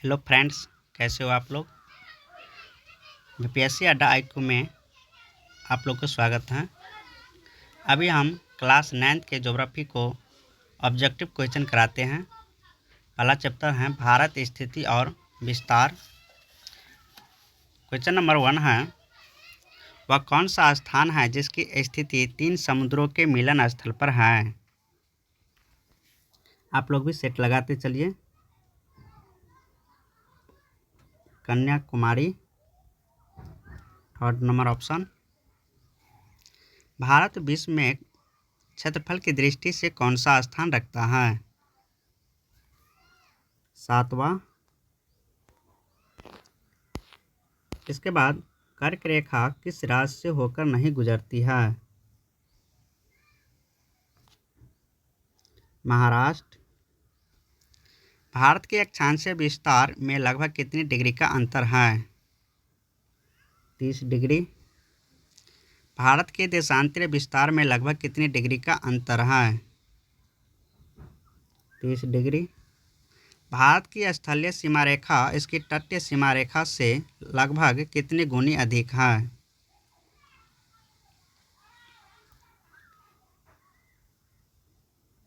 Hello friends, कैसे हो आप लोग। बीपीएससी अड्डा आईक्यू में आप लोग को स्वागत है। अभी हम क्लास 9th के ज्योग्राफी को ऑब्जेक्टिव क्वेश्चन कराते हैं। पहला चैप्टर है भारत स्थिति और विस्तार। क्वेश्चन नंबर 1 है, वह कौन सा स्थान है जिसकी स्थिति 3 समुद्रों के मिलन स्थल पर है। आप लोग भी सेट लगाते चलिए। Kanyakumari, third number option. Bharat विश्व में क्षेत्रफल की दृष्टि से कौन सा स्थान रखता है। 7वां। इसके बाद कर्क रेखा किस राज्य से होकर नहीं गुजरती है। महाराष्ट्र। भारत के अक्षांशीय विस्तार में लगभग कितनी डिग्री का अंतर है। 30 डिग्री। भारत के देशांतरीय विस्तार में लगभग कितनी डिग्री का अंतर है। 30 डिग्री। भारत की स्थलीय सीमा रेखा इसकी तटीय सीमा रेखा से लगभग कितनी गुनी अधिक है।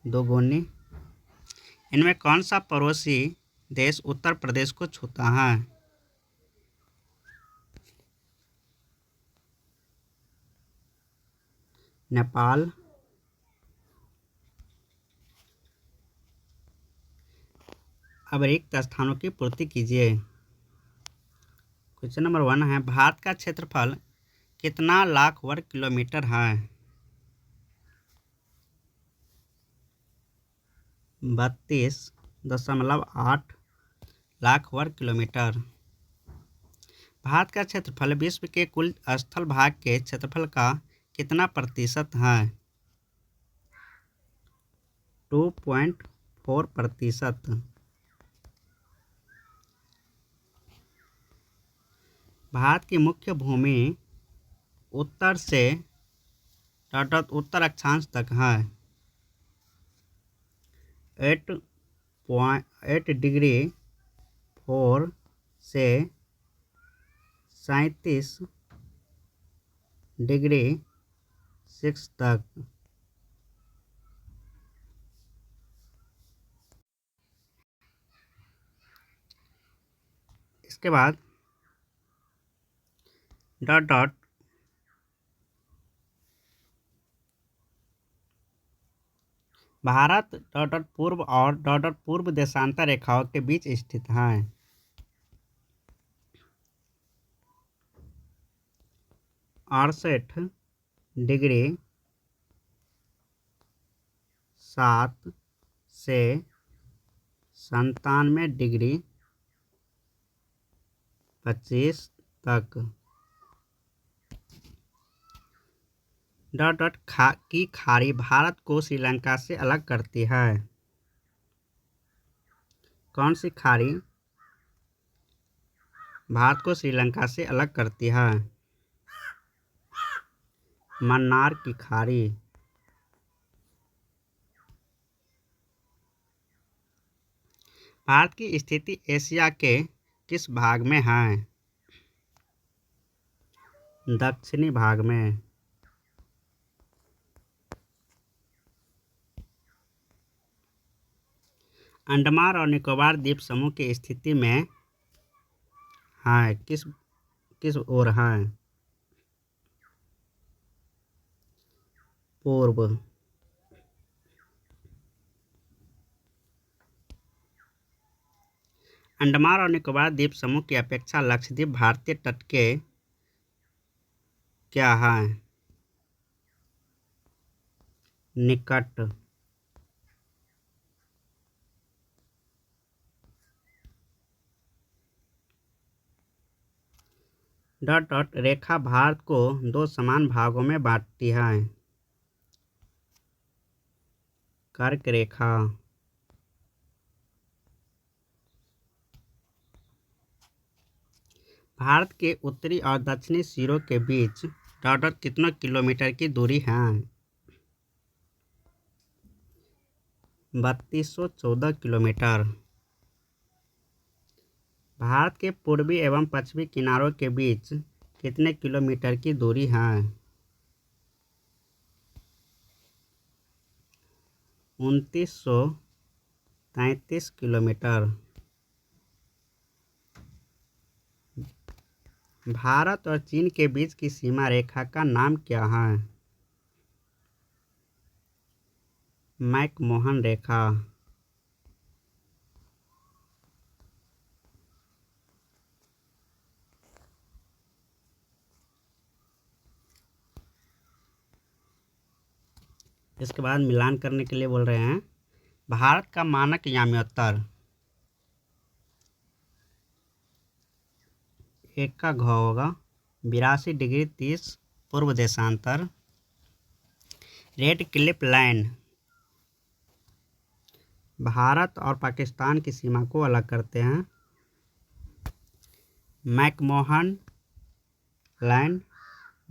2 गुनी। इनमें कौन सा पड़ोसी देश उत्तर प्रदेश को छूता है। नेपाल। अब रिक्त स्थानों की पूर्ति कीजिए। क्वेश्चन नंबर 1 है, भारत का क्षेत्रफल कितना लाख वर्ग किलोमीटर है। 32.8 लाख वर्ग किलोमीटर। भारत का क्षेत्रफल विश्व के कुल स्थल भाग के क्षेत्रफल का कितना प्रतिशत है। 2.4%। भारत की मुख्य भूमि उत्तर से उत्तर अक्षांश तक है। 8 डिग्री 4 से 37 डिग्री 6 तक। इसके बाद भारत पूर्व और पूर्व देशांतर रेखाओं के बीच स्थित है। 68 डिग्री 7 से 97 डिग्री 25 तक। की खाड़ी भारत को श्रीलंका से अलग करती है। कौन सी खाड़ी भारत को श्रीलंका से अलग करती है। मन्नार की खाड़ी। भारत की स्थिति एशिया के किस भाग में है। दक्षिणी भाग में। अंडमान और निकोबार द्वीप समूह की स्थिति में है किस ओर है। पूर्व। अंडमान और निकोबार द्वीप समूह की अपेक्षा लक्षद्वीप भारतीय तट के क्या है। निकट। रेखा भारत को 2 समान भागों में बांटती है। कर्क रेखा। भारत के उत्तरी और दक्षिणी सिरों के बीच कितने किलोमीटर की दूरी है। 3214 किलोमीटर। भारत के पूर्वी एवं पश्चिमी किनारों के बीच कितने किलोमीटर की दूरी है? 2933 किलोमीटर। भारत और चीन के बीच की सीमा रेखा का नाम क्या है? मैकमोहन रेखा। इसके बाद मिलान करने के लिए बोल रहे हैं। भारत का मानक याम्योत्तर एक का घ होगा 82 डिग्री 30 पूर्व देशांतर। रेड क्लिफ लाइन भारत और पाकिस्तान की सीमा को अलग करते हैं। मैकमोहन लाइन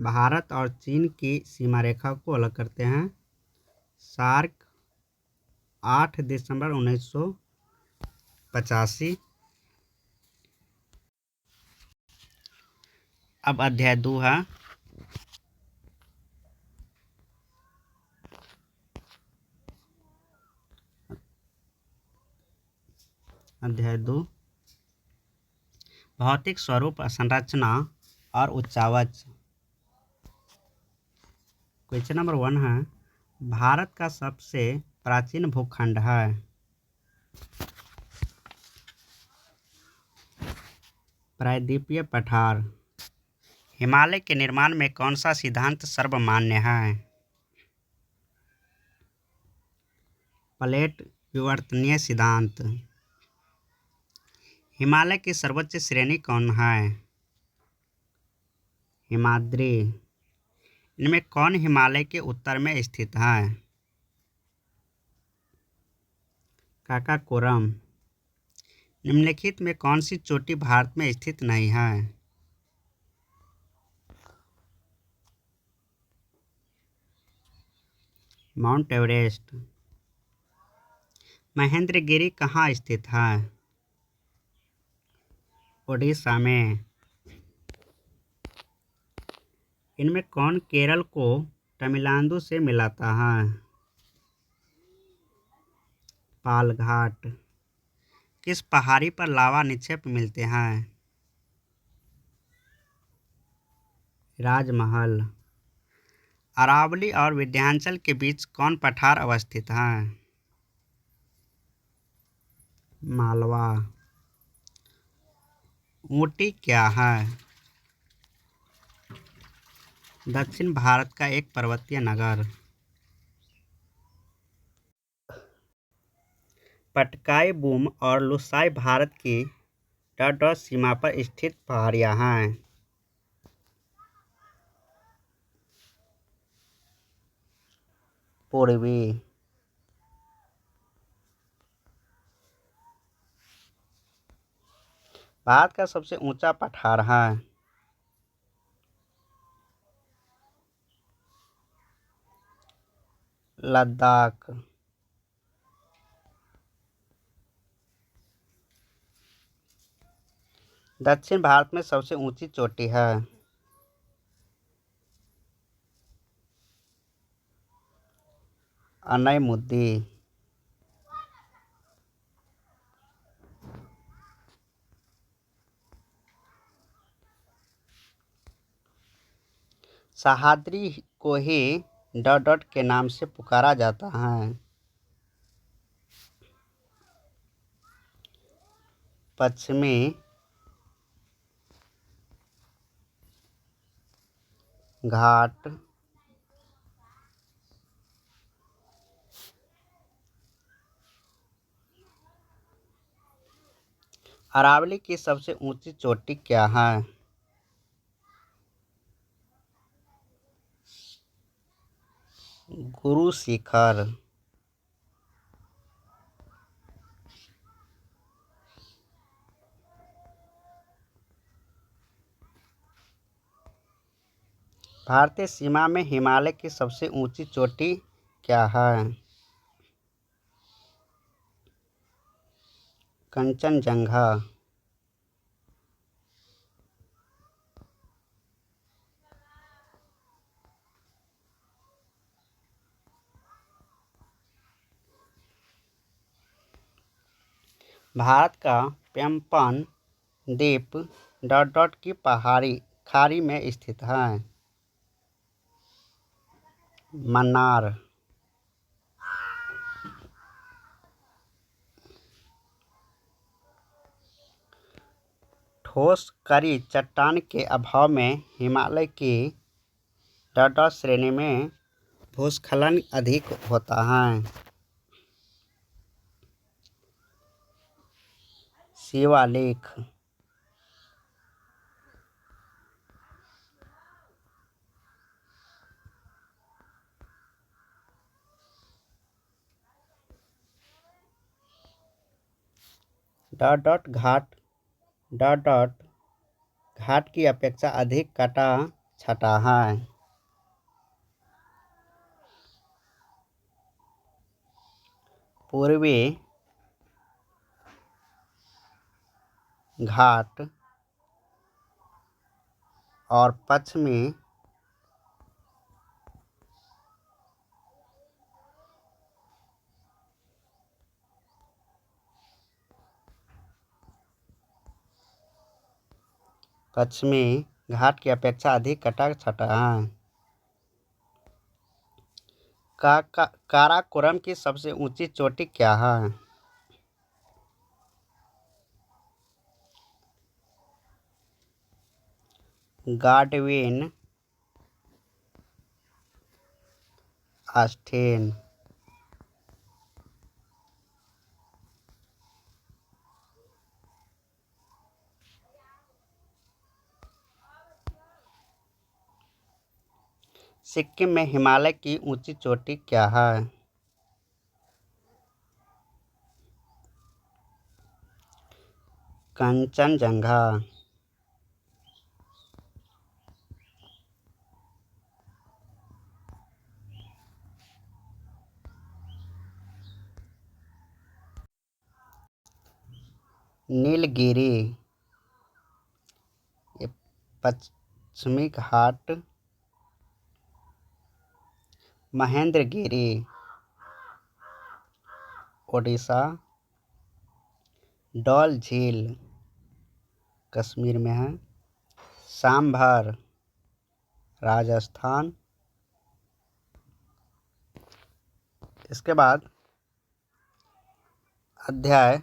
भारत और चीन की सीमा रेखा को अलग करते हैं। सार्क 8 दिसंबर 1985। अब अध्याय 2 है। अध्याय 2 भौतिक स्वरूप, संरचना और उच्चावच। क्वेश्चन नंबर 1 है, भारत का सबसे प्राचीन भूखंड है? प्रायद्वीपीय पठार। हिमालय के निर्माण में कौन सा सिद्धांत सर्वमान्य है? प्लेट विवर्तनीय सिद्धांत। हिमालय की सर्वोच्च श्रेणी कौन है? हिमाद्री। इनमें कौन हिमालय के उत्तर में स्थित है? काकाकोरम। निम्नलिखित में कौन सी चोटी भारत में स्थित नहीं है? Mount Everest. महेंद्रगिरी कहाँ स्थित है? ओडिशा में। इनमें कौन केरल को तमिलनाडु से मिलाता है? पालघाट। किस पहाड़ी पर लावा निक्षेप मिलते हैं? राजमहल। अरावली और विंध्याचल के बीच कौन पठार अवस्थित है? मालवा। ऊटी क्या है? दक्षिण भारत का एक पर्वतीय नगर। पटकाई बूम और लुसाई भारत की तट और सीमा पर स्थित पहाड़ियाँ हैं। पूर्वी। भारत का सबसे ऊंचा पठार है? लद्दाख। दक्षिण भारत में सबसे ऊंची चोटी है? अनैमुद्दी। सह्याद्री को ही डॉट डॉट के नाम से पुकारा जाता है। पश्चिमी घाट। अरावली की सबसे ऊंची चोटी क्या है? गुरु शिखर। भारतीय सीमा में हिमालय की सबसे ऊंची चोटी क्या है? कंचनजंगा। भारत का प्यम्पन द्वीप डॉट डॉट की पहाड़ी खाड़ी में स्थित है। मन्नार। ठोस करी चट्टान के अभाव में हिमालय की डॉट डॉट श्रेणी में भूस्खलन अधिक होता है। शिवालिक। डॉट डॉट घाट डॉट डॉट घाट की अपेक्षा अधिक कटा छटा है। पूर्वी घाट और पश्चिमी घाट की अपेक्षा अधिक कटा छटा है। काराकोरम की सबसे ऊंची चोटी क्या है? गाडविन आस्टीन। सिक्किम में हिमालय की ऊंची चोटी क्या है? कंचनजंगा। नीलगिरी। ये पश्चिमी घाट। महेंद्रगिरी ओडिशा। डल झील कश्मीर में है। सांभर राजस्थान। इसके बाद अध्याय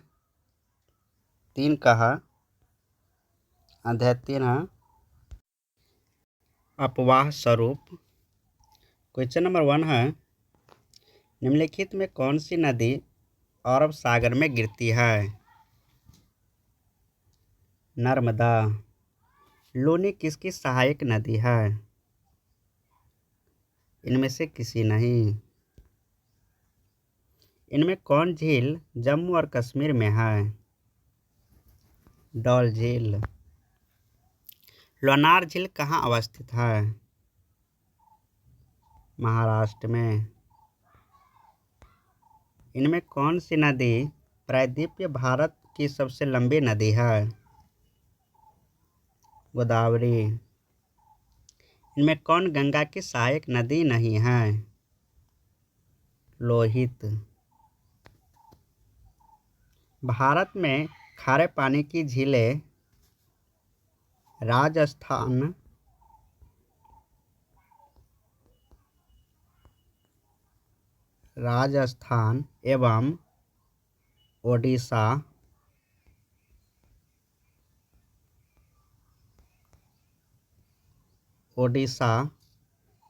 3 का है। अध्याय 3 है अपवाह स्वरूप। क्वेश्चन नंबर 1 है निम्नलिखित में कौन सी नदी अरब सागर में गिरती है? नर्मदा। लूनी किसकी सहायक नदी है? इनमें से किसी नहीं। इनमें कौन झील जम्मू और कश्मीर में है? डल झील। लोनार झील कहाँ अवस्थित है? महाराष्ट्र में। इनमें कौन सी नदी प्रायद्वीपीय भारत की सबसे लंबी नदी है? गोदावरी। इनमें कौन गंगा की सहायक नदी नहीं है? लोहित। भारत में खारे पानी की झीलें राजस्थान एवं ओडिशा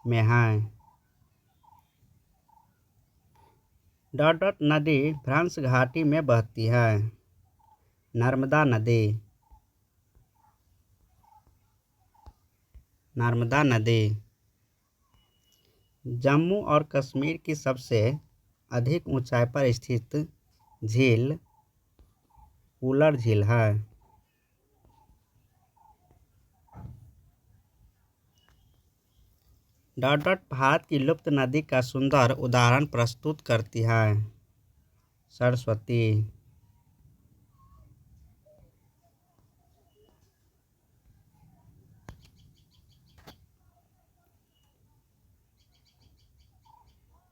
में है। डॉट डॉट नदी भ्रंश घाटी में बहती है। नर्मदा नदी जम्मू और कश्मीर की सबसे अधिक ऊंचाई पर स्थित झील उलर झील है। डॉट डॉट भारत की लुप्त नदी का सुंदर उदाहरण प्रस्तुत करती है। सरस्वती।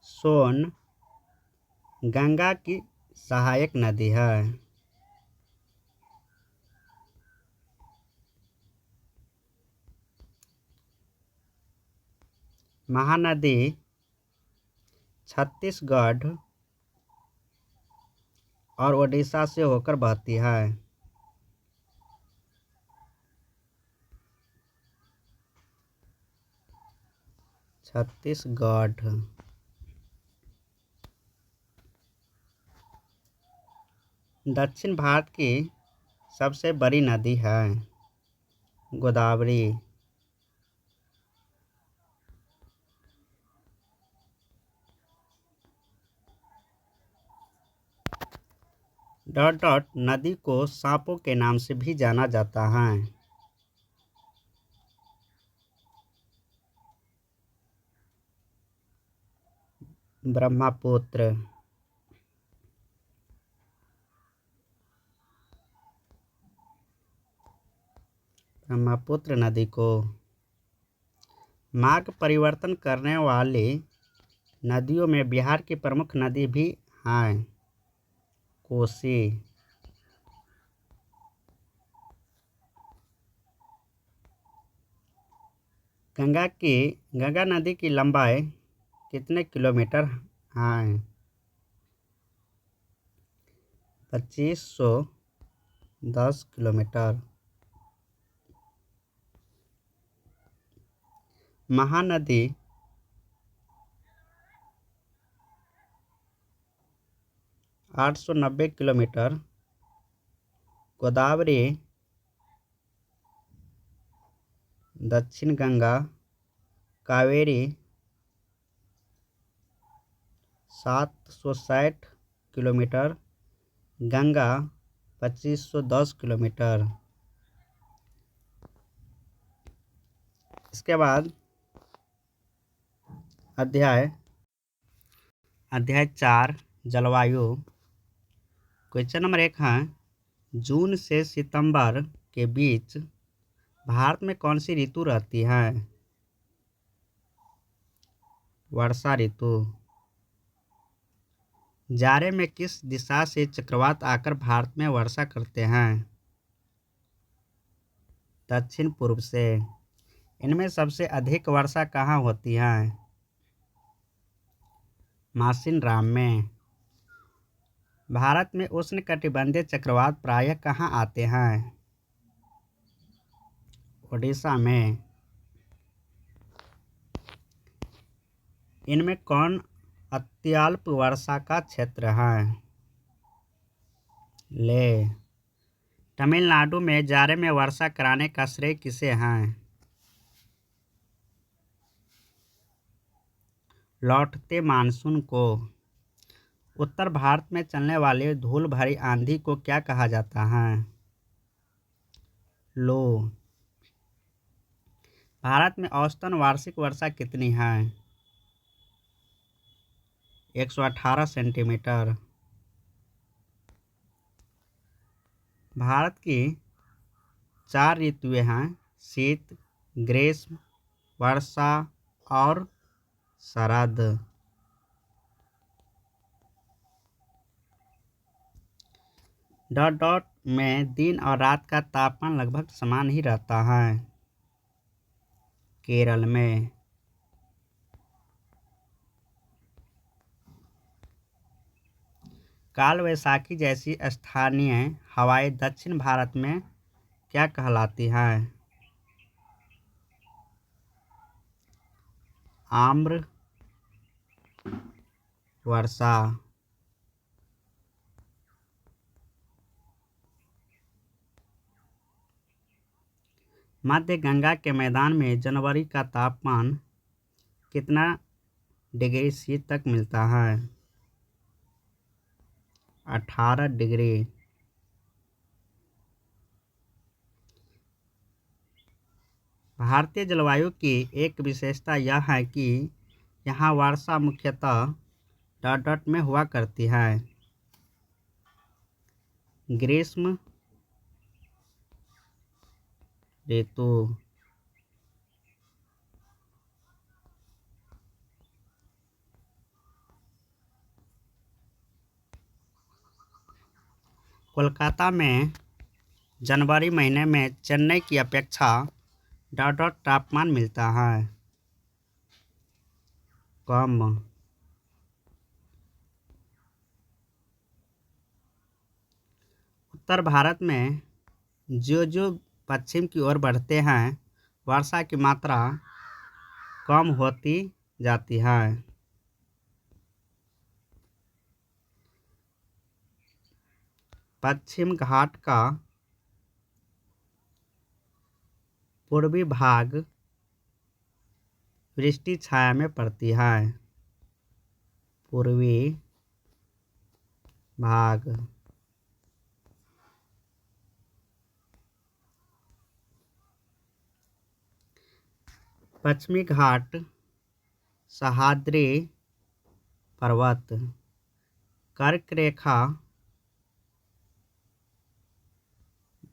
सोन गंगा की सहायक नदी है। महानदी छत्तीसगढ़ और ओडिशा से होकर बहती है। छत्तीसगढ़। दक्षिण भारत की सबसे बड़ी नदी है गोदावरी। डॉट डॉट नदी को सांपों के नाम से भी जाना जाता है। ब्रह्मपुत्र। ब्रह्मपुत्र नदी को मार्ग परिवर्तन करने वाली नदियों में बिहार की प्रमुख नदी भी हैं। कोसी। गंगा नदी की लंबाई कितने किलोमीटर है? 2510 किलोमीटर। महानदी 890 किलोमीटर। गोदावरी दक्षिण गंगा कावेरी 760 किलोमीटर। गंगा 2510 किलोमीटर। इसके बाद अध्याय 4 जलवायु। क्वेश्चन नंबर 1 है जून से सितंबर के बीच भारत में कौन सी ऋतु रहती है? वर्षा ऋतु। जाड़े में किस दिशा से चक्रवात आकर भारत में वर्षा करते हैं? दक्षिण पूर्व से। इनमें सबसे अधिक वर्षा कहाँ होती है? मासिनराम में। भारत में उष्णकटिबंधीय चक्रवात प्रायः कहाँ आते हैं? ओडिशा में। इनमें कौन अत्यल्प वर्षा का क्षेत्र है? लेह। तमिलनाडु में जाड़े में वर्षा कराने का श्रेय किसे है? लौटते मानसून को। उत्तर भारत में चलने वाली धूल भरी आंधी को क्या कहा जाता है? लो। भारत में औसतन वार्षिक वर्षा कितनी है? 118 सेंटीमीटर। भारत की 4 ऋतुएं हैं शीत, ग्रीष्म, वर्षा और शरद। डॉट डॉट में दिन और रात का तापमान लगभग समान ही रहता है। केरल में। काल वैसाखी जैसी स्थानीय हवाएं दक्षिण भारत में क्या कहलाती हैं? आम्र वर्षा। मध्य गंगा के मैदान में जनवरी का तापमान कितना डिग्री सी तक मिलता है? 18 डिग्री। भारतीय जलवायु की एक विशेषता यह है कि यहाँ वर्षा मुख्यतः डॉट डॉट में हुआ करती है। ग्रीष्म ऋतु। कोलकाता में जनवरी महीने में चेन्नई की अपेक्षा डॉट डॉट तापमान मिलता है। कम। उत्तर भारत में जो जो पश्चिम की ओर बढ़ते हैं वर्षा की मात्रा कम होती जाती है। पश्चिम घाट का पूर्वी भाग वृष्टि छाया में पड़ती है। पूर्वी भाग पश्चिमी घाट सह्याद्री पर्वत कर्क रेखा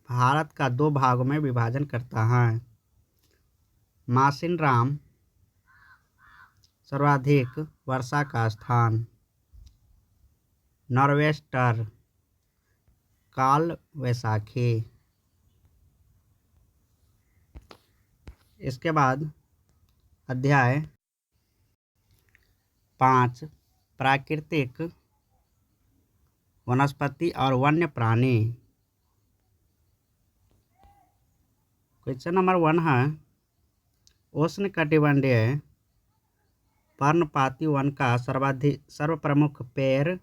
भारत का 2 भागों में विभाजन करता है। मासिनराम सर्वाधिक वर्षा का स्थान। नॉर्वेस्टर काल वैशाखी। इसके बाद अध्याय 5 प्राकृतिक वनस्पति और वन्य प्राणी। क्वेश्चन नंबर 1 है उष्णकटिबंधीय पर्णपाती वन का सर्वप्रमुख पेड़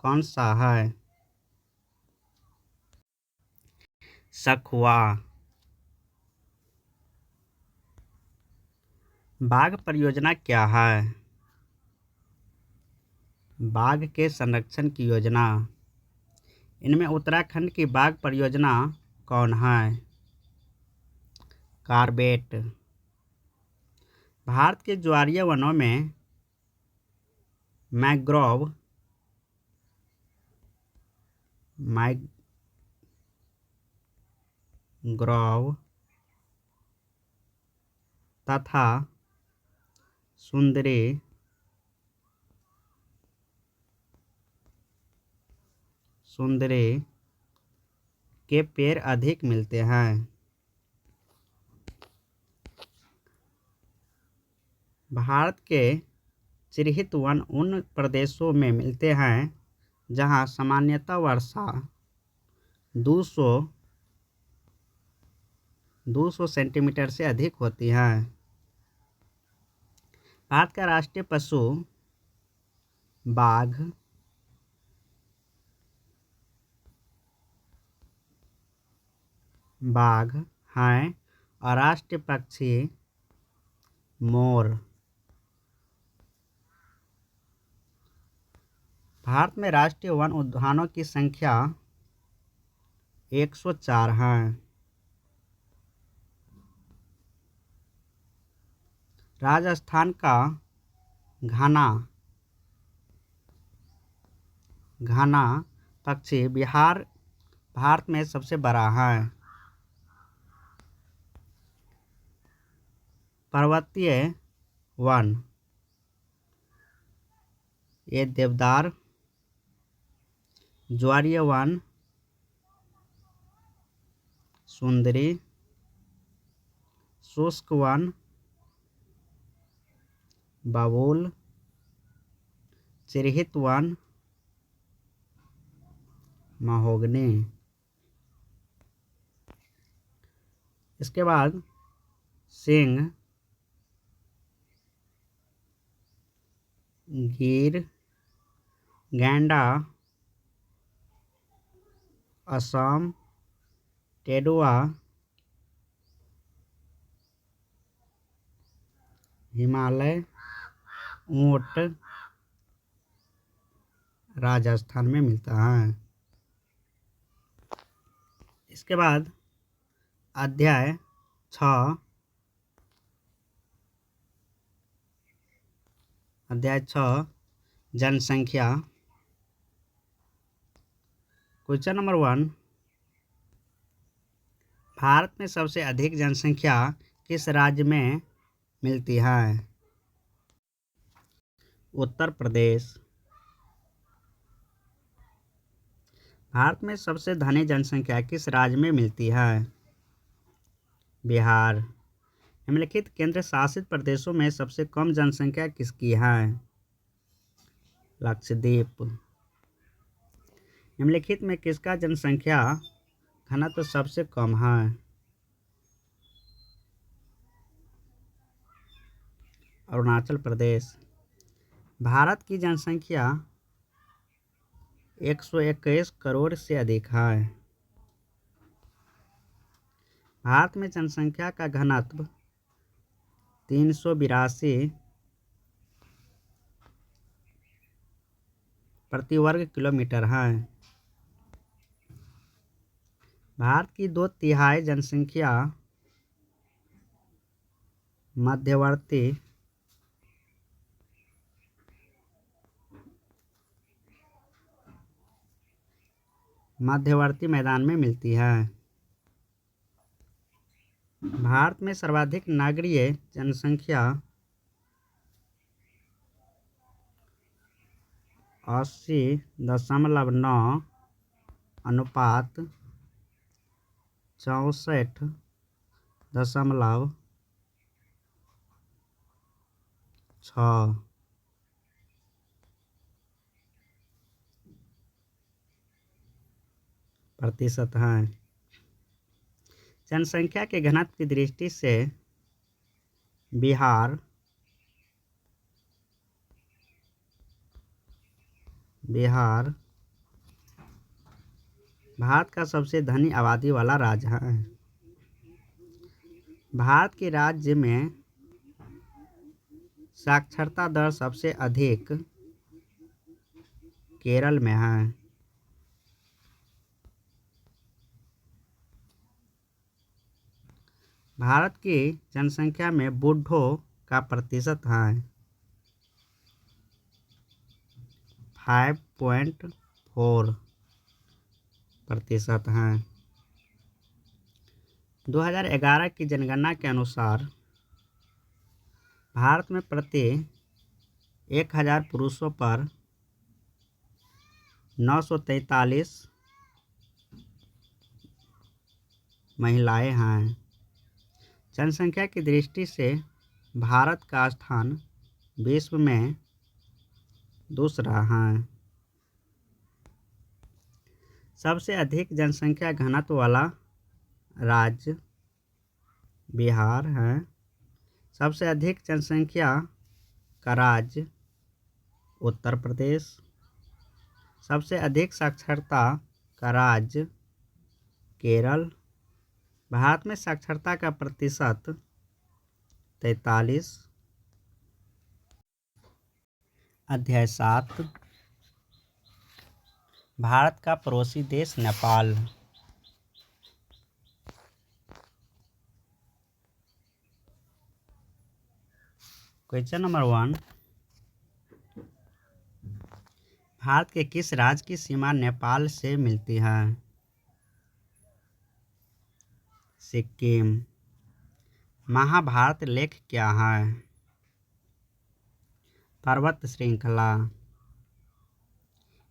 कौन सा है? सखुआ। बाघ परियोजना क्या है? बाघ के संरक्षण की योजना। इनमें उत्तराखंड की बाघ परियोजना कौन है? कार्बेट। भारत के ज्वारीय वनों में मैंग्रोव तथा सुंदरी के पेड़ अधिक मिलते हैं। भारत के चिह्नित वन उन प्रदेशों में मिलते हैं जहां सामान्यतः वर्षा 200 सेंटीमीटर से अधिक होती है। भारत का राष्ट्रीय पशु बाघ है और राष्ट्रीय पक्षी मोर। भारत में राष्ट्रीय वन उद्यानों की संख्या 104 है। राजस्थान का घाना पक्षी भारत में सबसे बड़ा है। पर्वतीय वन ये देवदार। ज्वारीय वन सुंदरी। शुष्क वन बबूल। चिह्नित वन महोगनी। इसके बाद सिंह गिर गैंडा असम टेडुआ हिमालय ऊंट राजस्थान में मिलता है। इसके बाद अध्याय 6 जनसंख्या। क्वेश्चन नंबर 1 भारत में सबसे अधिक जनसंख्या किस राज्य में मिलती है? उत्तर प्रदेश। भारत में सबसे घनी जनसंख्या किस राज्य में मिलती है? बिहार। निम्नलिखित केंद्र शासित प्रदेशों में सबसे कम जनसंख्या किसकी है? लक्षद्वीप। निम्नलिखित में किसका जनसंख्या घनत्व सबसे कम है? अरुणाचल प्रदेश। भारत की जनसंख्या 121 करोड़ से अधिक है। भारत में जनसंख्या का घनत्व 382 प्रति वर्ग किलोमीटर है। भारत की 2/3 जनसंख्या मध्यवर्ती मैदान में मिलती है। भारत में सर्वाधिक नगरीय जनसंख्या 80.9 अनुपात 64.6 प्रतिशत है। जनसंख्या के घनत्व की दृष्टि से बिहार भारत का सबसे धनी आबादी वाला राज्य है। भारत के राज्य में साक्षरता दर सबसे अधिक केरल में है। भारत की जनसंख्या में बूढ़ों का प्रतिशत है 5.4% है। 2011 की जनगणना के अनुसार भारत में प्रति 1000 पुरुषों पर 943 महिलाएं हैं। जनसंख्या की दृष्टि से भारत का स्थान विश्व में दूसरा है। सबसे अधिक जनसंख्या घनत्व वाला राज्य बिहार है। सबसे अधिक जनसंख्या का राज्य उत्तर प्रदेश। सबसे अधिक साक्षरता का राज्य केरल। भारत में साक्षरता का प्रतिशत 43। अध्याय 7 भारत का पड़ोसी देश नेपाल। क्वेश्चन नंबर 1, भारत के किस राज्य की सीमा नेपाल से मिलती है? सिक्किम। महाभारत लेख क्या है? पर्वत श्रृंखला।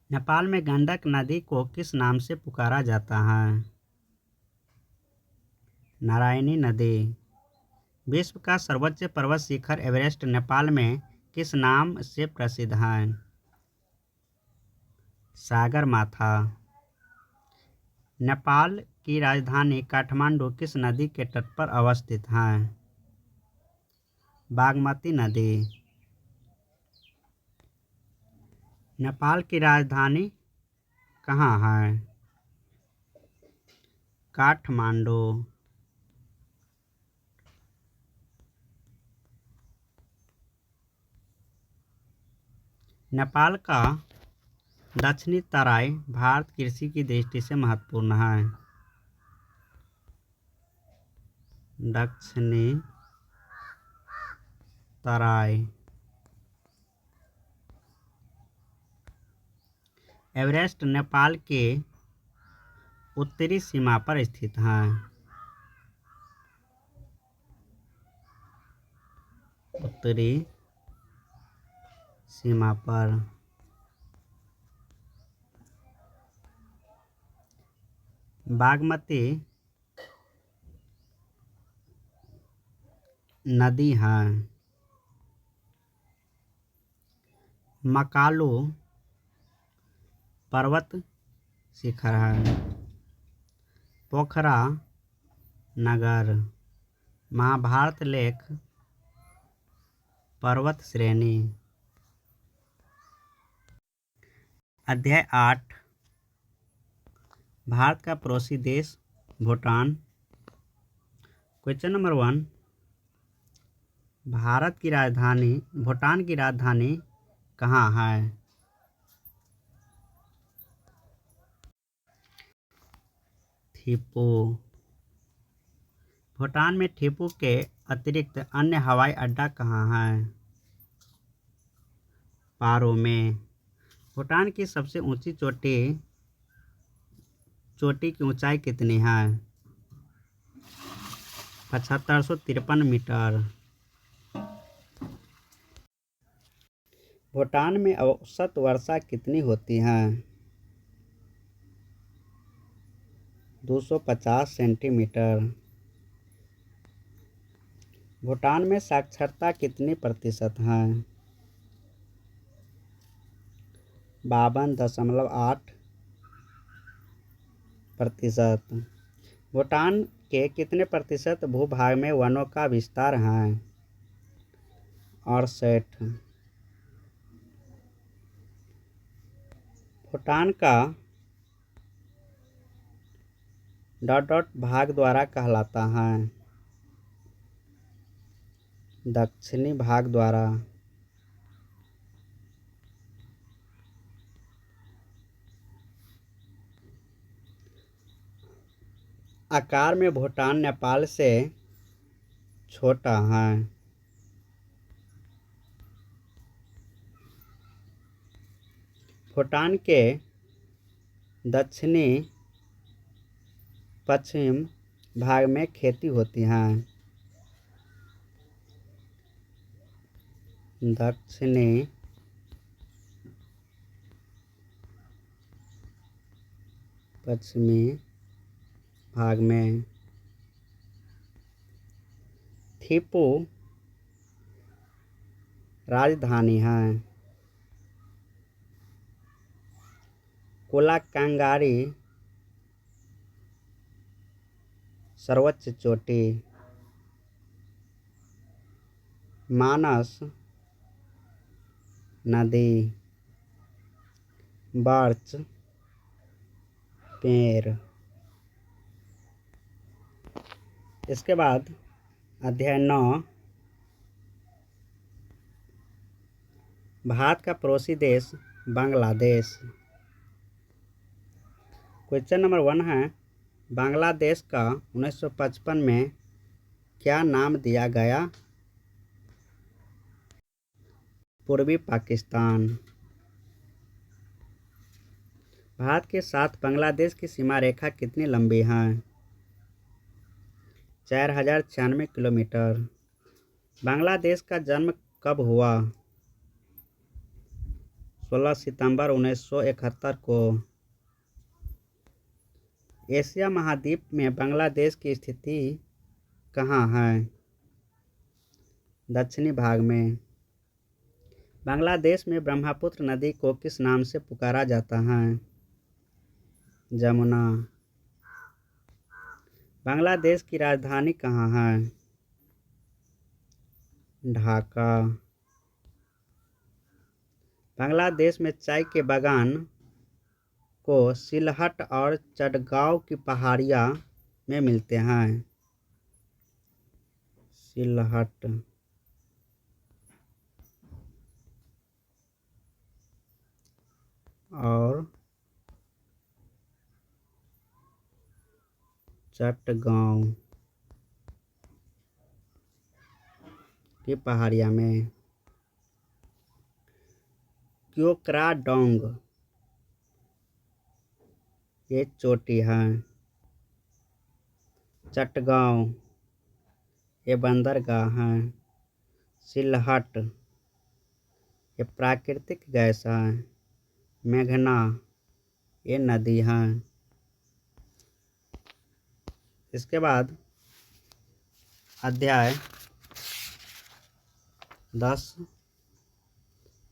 नेपाल में गंडक नदी को किस नाम से पुकारा जाता है? नारायणी नदी। विश्व का सर्वोच्च पर्वत शिखर एवरेस्ट नेपाल में किस नाम से प्रसिद्ध है? सागरमाथा। नेपाल की राजधानी काठमांडू किस नदी के तट पर अवस्थित है? बागमती नदी। नेपाल की राजधानी कहाँ है? काठमांडू। नेपाल का दक्षिणी तराई भारत कृषि की दृष्टि से महत्वपूर्ण है। दक्षिणी तराई। एवरेस्ट नेपाल के उत्तरी सीमा पर स्थित है। उत्तरी सीमा पर। बागमती नदी है। मकालू पर्वत शिखर है। पोखरा नगर। महाभारत लेख पर्वत श्रेणी। अध्याय 8 भारत का पड़ोसी देश भूटान। क्वेश्चन नंबर 1, भूटान की राजधानी कहाँ है? थिम्पू। भूटान में थिम्पू के अतिरिक्त अन्य हवाई अड्डा कहाँ है? पारो में। भूटान की सबसे ऊंची चोटी की ऊंचाई कितनी है? 7553 मीटर। भूटान में औसत वर्षा कितनी होती है? 250 सेंटीमीटर। भूटान में साक्षरता कितनी प्रतिशत है? 52.8%। भूटान के कितने प्रतिशत भूभाग में वनों का विस्तार है? 68। भूटान का भाग द्वारा कहलाता है? दक्षिणी भाग द्वारा। आकार में भूटान नेपाल से छोटा है। भूटान के दक्षिणी पश्चिम भाग में खेती होती है। दक्षिणी पश्चिमी भाग में। थिम्पू राजधानी है। कोलाकांगारी सर्वोच्च चोटी। मानस नदी। बर्च पेड़। इसके बाद अध्याय 9 भारत का पड़ोसी देश बांग्लादेश। क्वेश्चन नंबर 1 है, बांग्लादेश का 1955 में क्या नाम दिया गया? पूर्वी पाकिस्तान। भारत के साथ बांग्लादेश की सीमा रेखा कितनी लंबी है? 4096 किलोमीटर। बांग्लादेश का जन्म कब हुआ? 16 सितंबर 1971 को। एशिया महाद्वीप में बांग्लादेश की स्थिति कहाँ है? दक्षिणी भाग में। बांग्लादेश में ब्रह्मपुत्र नदी को किस नाम से पुकारा जाता है? जमुना। बांग्लादेश की राजधानी कहाँ है? ढाका। बांग्लादेश में चाय के बागान को सिलहट और चटगांव की पहाड़ियाँ में मिलते हैं। सिलहट और चटगांव की पहाड़ियाँ में। क्योक्राडोंग ये चोटी है। चटगांव ये बंदरगाह है। सिलहट ये प्राकृतिक गैस है। मेघना ये नदी है। इसके बाद अध्याय 10।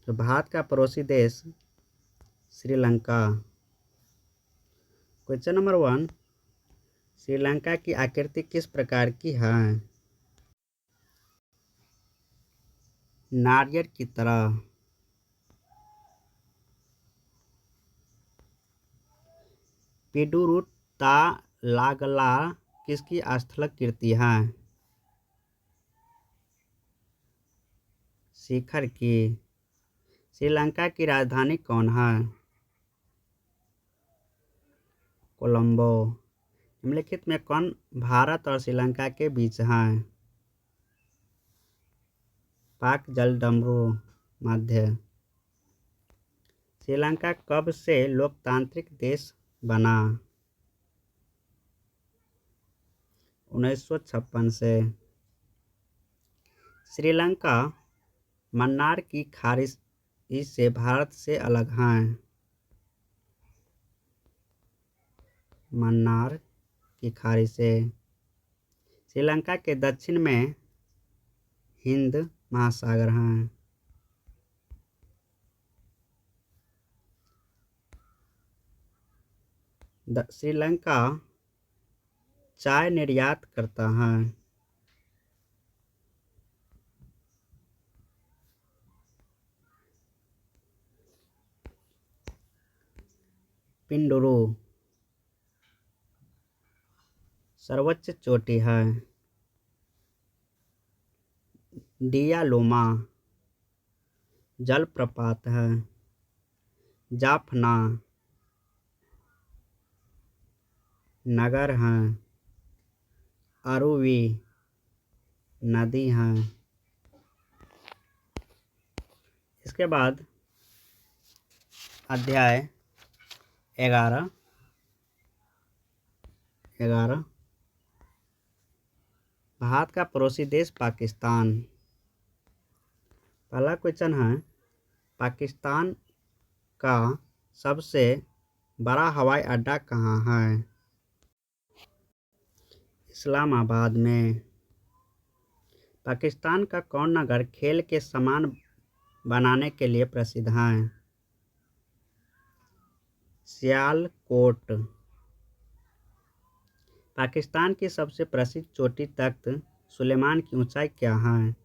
जो भारत का पड़ोसी देश श्रीलंका। क्वेश्चन नंबर 1, श्रीलंका की आकृति किस प्रकार की है? नारियल की तरह। पिडुरुट्टालागला किसकी स्थल कीर्ति है? शिखर की। श्रीलंका की राजधानी कौन है? कोलंबो। निम्नलिखित में कौन भारत और श्रीलंका के बीच है? पाक जलडमरू मध्य। श्रीलंका कब से लोकतांत्रिक देश बना? 1956 से। श्रीलंका मन्नार की खाड़ी से भारत से अलग है। मन्नार की खाड़ी से। श्रीलंका के दक्षिण में हिंद महासागर है। श्रीलंका चाय निर्यात करता है। पिंडुरु सर्वोच्च चोटी है। डियालोमा जलप्रपात है। जाफना नगर है। अरुवी नदी है। इसके बाद अध्याय 11 भारत का पड़ोसी देश पाकिस्तान। पहला क्वेश्चन है, पाकिस्तान का सबसे बड़ा हवाई अड्डा कहाँ है? इस्लामाबाद में। पाकिस्तान का कौन नगर खेल के सामान बनाने के लिए प्रसिद्ध है? सियालकोट। पाकिस्तान की सबसे प्रसिद्ध चोटी तख्त सुलेमान की ऊंचाई क्या है?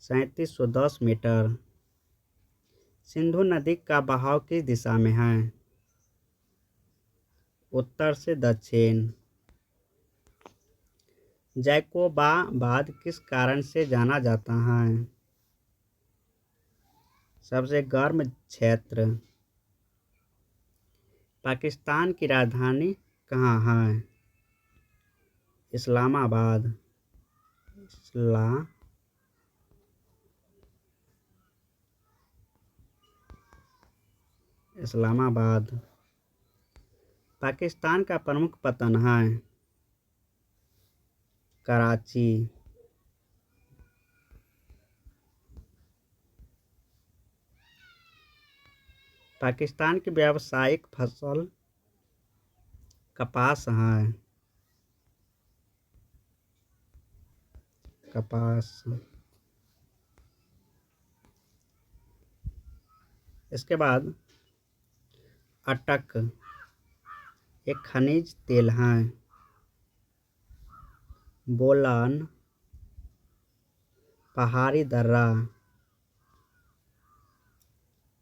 3710 मीटर। सिंधु नदी का बहाव किस दिशा में है? उत्तर से दक्षिण। जैकोबाबाद किस कारण से जाना जाता है? सबसे गर्म क्षेत्र। पाकिस्तान की राजधानी कहाँ है? इस्लामाबाद। इस्लामाबाद। पाकिस्तान का प्रमुख पत्तन है? कराची। पाकिस्तान की व्यावसायिक फसल कपास है। कपास। इसके बाद अटक एक खनिज तेल है। बोलन पहाड़ी दर्रा।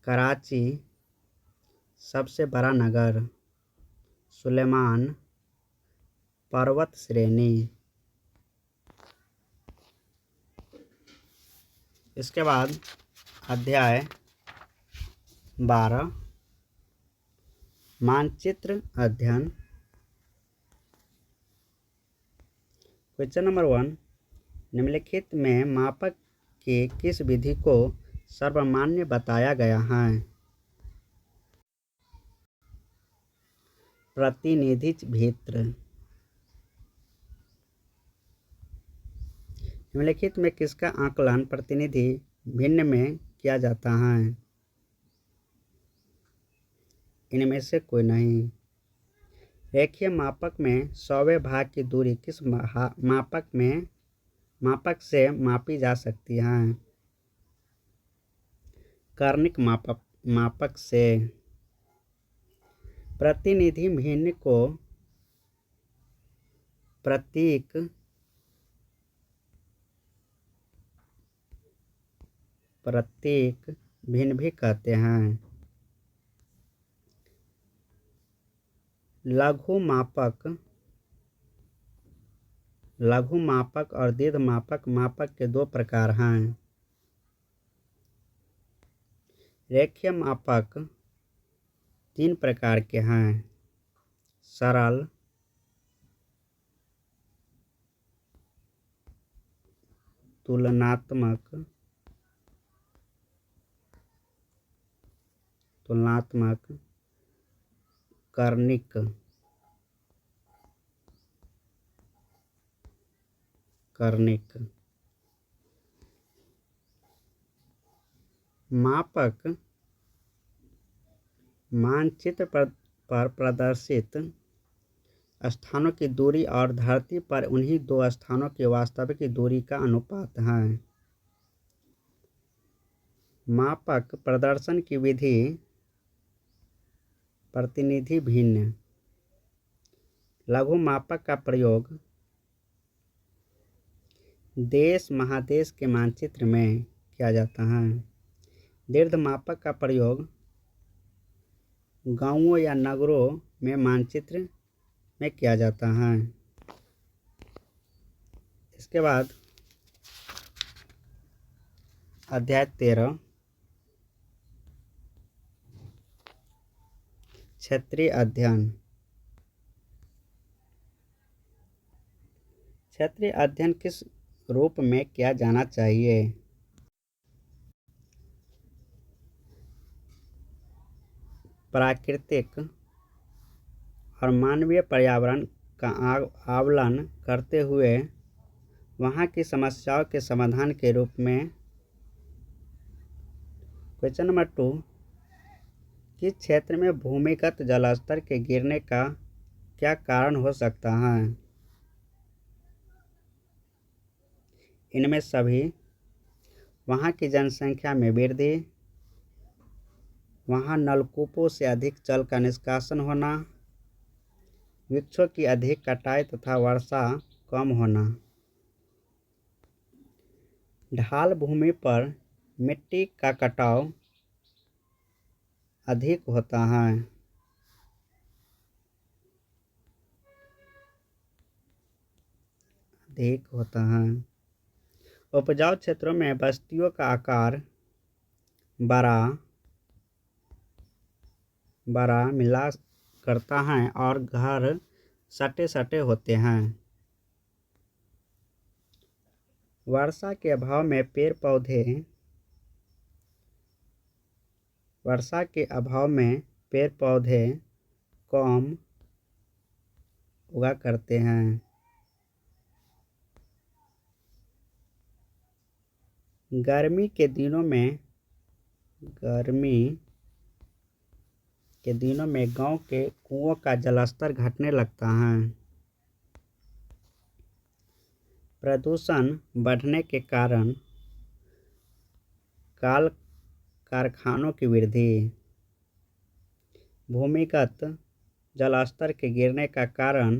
कराची सबसे बड़ा नगर। सुलेमान पर्वत श्रेणी। इसके बाद अध्याय 12 मानचित्र अध्ययन। क्वेश्चन नंबर 1, निम्नलिखित में मापक के किस विधि को सर्वमान्य बताया गया है? प्रतिनिधि भित्र। निम्नलिखित में किसका आकलन प्रतिनिधि भिन्न में किया जाता है? इनमें से कोई नहीं। रेखीय मापक में 100वें भाग की दूरी किस मापक में मापक से मापी जा सकती हैं। कर्णिक मापक से प्रतिनिधि भिन्न को प्रतीक भिन्न भी कहते हैं। लघु मापक और दीर्घ मापक के दो प्रकार हैं। रेखीय मापक तीन प्रकार के हैं। सरल, तुलनात्मक, कर्णिक। मापक मानचित्र पर प्रदर्शित स्थानों की दूरी और धरती पर उन्हीं दो स्थानों की वास्तविक दूरी का अनुपात है। मापक प्रदर्शन की विधि प्रतिनिधि भिन्न। लघु मापक का प्रयोग देश महादेश के मानचित्र में किया जाता है। दीर्घ मापक का प्रयोग गांवों या नगरों में मानचित्र में किया जाता है। इसके बाद अध्याय 13 क्षेत्रीय अध्ययन। क्षेत्रीय अध्ययन किस रूप में किया जाना चाहिए? प्राकृतिक और मानवीय पर्यावरण का आकलन करते हुए वहाँ की समस्याओं के समाधान के रूप में। क्वेश्चन नंबर 2, किस क्षेत्र में भूमिगत जलस्तर के गिरने का क्या कारण हो सकता है? इनमें सभी वहाँ की जनसंख्या में वृद्धि, वहाँ नलकूपों से अधिक जल का निष्कासन होना, वृक्षों की अधिक कटाई तथा वर्षा कम होना। ढाल भूमि पर मिट्टी का कटाव अधिक होता है। उपजाऊ क्षेत्रों में बस्तियों का आकार बड़ा मिला करता है और घर सटे होते हैं। वर्षा के अभाव में पेड़ पौधे कम उगा करते हैं। गर्मी के दिनों में गांव के कुओं का जलस्तर घटने लगता है। प्रदूषण बढ़ने के कारण कारखानों की वृद्धि, भूमिगत जलस्तर के गिरने का कारण